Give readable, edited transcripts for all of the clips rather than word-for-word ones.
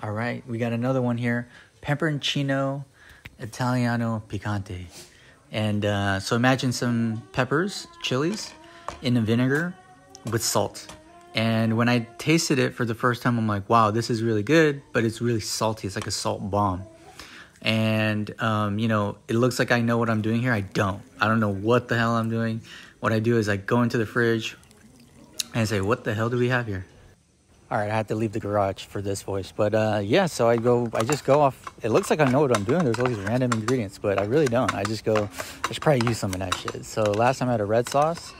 All right, we got another one here. Pepperoncino Italiano Picante. And so imagine some peppers, chilies, in a vinegar with salt. And when I tasted it for the first time, I'm like, wow, this is really good, but it's really salty. It's like a salt bomb. And, it looks like I know what I'm doing here. I don't know what the hell I'm doing. What I do is I go into the fridge and I say, what the hell do we have here? All right, I had to leave the garage for this voice. But so I just go off. It looks like I know what I'm doing. There's all these random ingredients, but I really don't. I should probably use some of that shit. So last time I had a red sauce.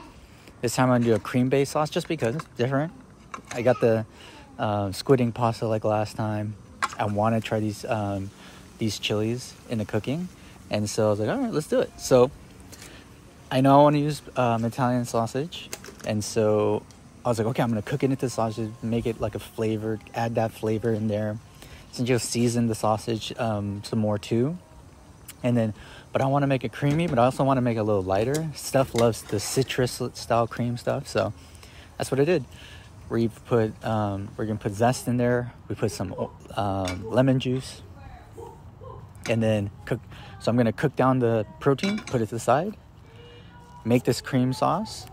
This time I'm gonna do a cream-based sauce just because it's different. I got the squid ink pasta like last time. I want to try these chilies in the cooking. And so I was like, all right, let's do it. So I know I want to use Italian sausage. And so I was like, okay, I'm going to cook it into the sausage, make it like a flavor, add that flavor in there. So just season the sausage some more too. And then, but I want to make it creamy, but I also want to make it a little lighter. Steph loves the citrus style cream stuff. So that's what I did. We're going to put zest in there. We put some lemon juice. And then cook. So I'm going to cook down the protein, put it to the side. Make this cream sauce.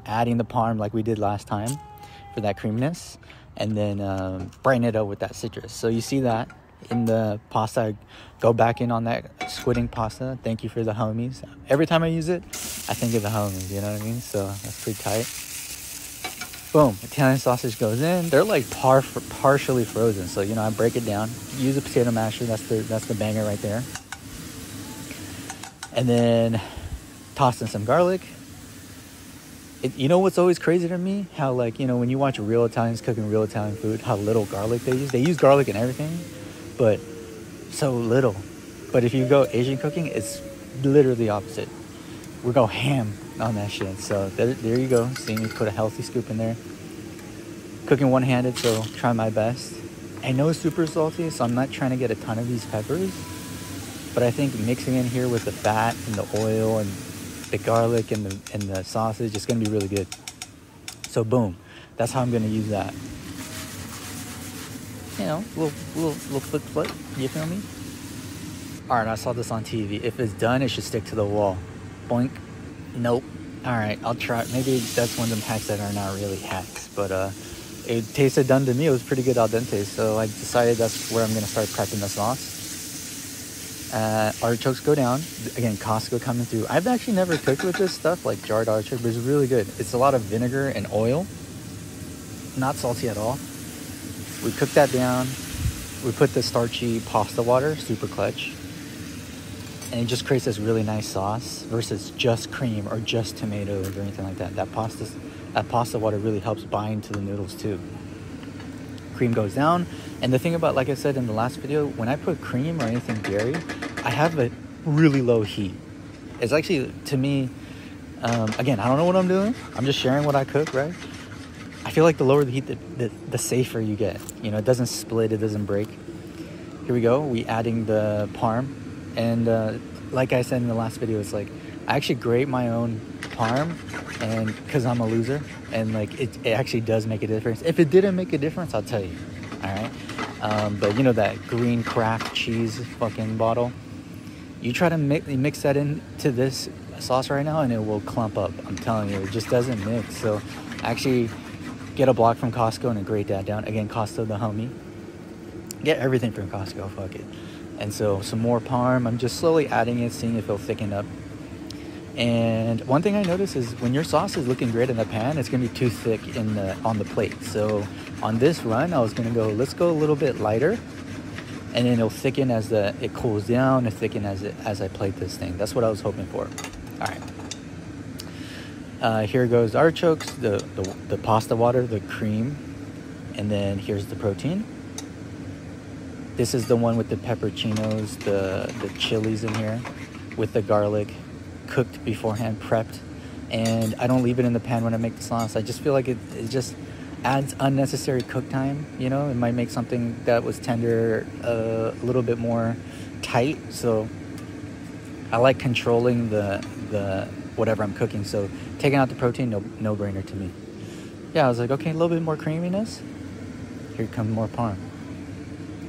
Adding the parm like we did last time for that creaminess, and then brighten it up with that citrus. So you see that in the pasta. I go back in on that squid ink pasta. Thank you for the homies. Every time I use it, I think of the homies, you know what I mean? So that's pretty tight. Boom, Italian sausage goes in. They're like partially frozen. So, I break it down. Use a potato masher. That's the banger right there. And then toss in some garlic. What's always crazy to me? How, when you watch real Italians cooking real Italian food, how little garlic they use. They use garlic in everything, but so little. But if you go Asian cooking, it's literally the opposite. We go ham on that shit. So there you go. See me put a healthy scoop in there. Cooking one-handed, so try my best. I know it's super salty, so I'm not trying to get a ton of these peppers. But I think mixing in here with the fat and the oil and the garlic and the sausage, it's gonna be really good. So boom, that's how I'm gonna use that. Little flip. You feel me? All right, I saw this on TV. If it's done, it should stick to the wall. Boink. Nope. All right, I'll try. Maybe that's one of them hacks that are not really hacks, but it tasted done to me. It was pretty good al dente, so I decided that's where I'm gonna start prepping the sauce. Artichokes go down. Again, Costco coming through. I've actually never cooked with this stuff, like jarred artichoke, but it's really good. It's a lot of vinegar and oil. Not salty at all. We cook that down. We put the starchy pasta water, super clutch. And it just creates this really nice sauce versus just cream or just tomatoes or anything like that. That pasta water really helps bind to the noodles too. Cream goes down. And the thing about, like I said in the last video, when I put cream or anything dairy, I have a really low heat. It's actually, to me, again, I don't know what I'm doing. I'm just sharing what I cook, right? I feel like the lower the heat, the safer you get. It doesn't split, it doesn't break. Here we go. We adding the parm. And like I said in the last video, it's like, I actually grate my own parm, and because I'm a loser, and it actually does make a difference. If it didn't make a difference, I'll tell you. All right. But that green Kraft cheese fucking bottle, you try to mix that into this sauce right now and it will clump up. I'm telling you, it just doesn't mix. So actually get a block from Costco and grate that down. Again, Costco the homie. Get everything from Costco, fuck it. And so some more parm. I'm just slowly adding it, seeing if it'll thicken up. And one thing I noticed is when your sauce is looking great in the pan, it's gonna be too thick on the plate. So on this run, I was gonna let's go a little bit lighter, and then it'll thicken as it cools down, and thicken as I plate this thing. That's what I was hoping for. All right. Here goes artichokes, the pasta water, the cream, and then here's the protein. This is the one with the pepperoncinos, the chilies in here, with the garlic, cooked beforehand, prepped. And I don't leave it in the pan when I make the sauce. I just feel like it just adds unnecessary cook time. It might make something that was tender a little bit more tight. So I like controlling the whatever I'm cooking. So taking out the protein, no brainer to me. Yeah, I was like, okay, a little bit more creaminess. Here comes more parm.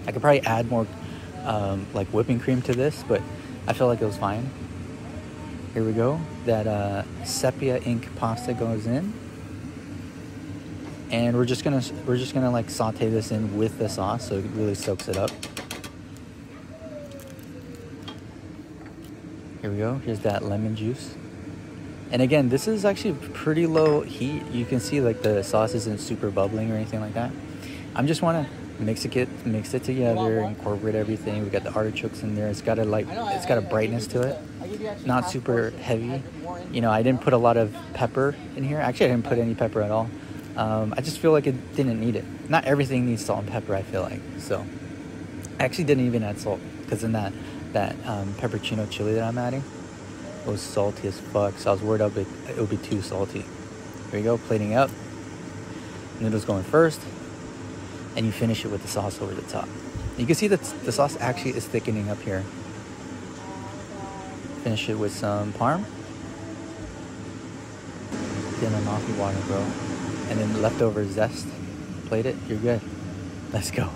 I could probably add more like whipping cream to this, but I feel like it was fine. Here we go. That sepia ink pasta goes in, and we're just gonna like saute this in with the sauce so it really soaks it up. Here we go. Here's that lemon juice. And again, this is actually pretty low heat. You can see like the sauce isn't super bubbling or anything like that. I'm just want to mix it together, incorporate everything. We got the artichokes in there. It's got a brightness to it. Not super heavy. You know, I didn't put a lot of pepper in here. Actually, I didn't put any pepper at all. I just feel like it didn't need it. Not everything needs salt and pepper, I feel like. So I actually didn't even add salt because in that peppercino chili that I'm adding, it was salty as fuck, so I was worried it would be too salty. Here we go, plating up. Noodles going first, and you finish it with the sauce over the top. You can see that the sauce actually is thickening up here. Finish it with some parm. Then a coffee water, bro. And then leftover zest. Plate it, you're good. Let's go.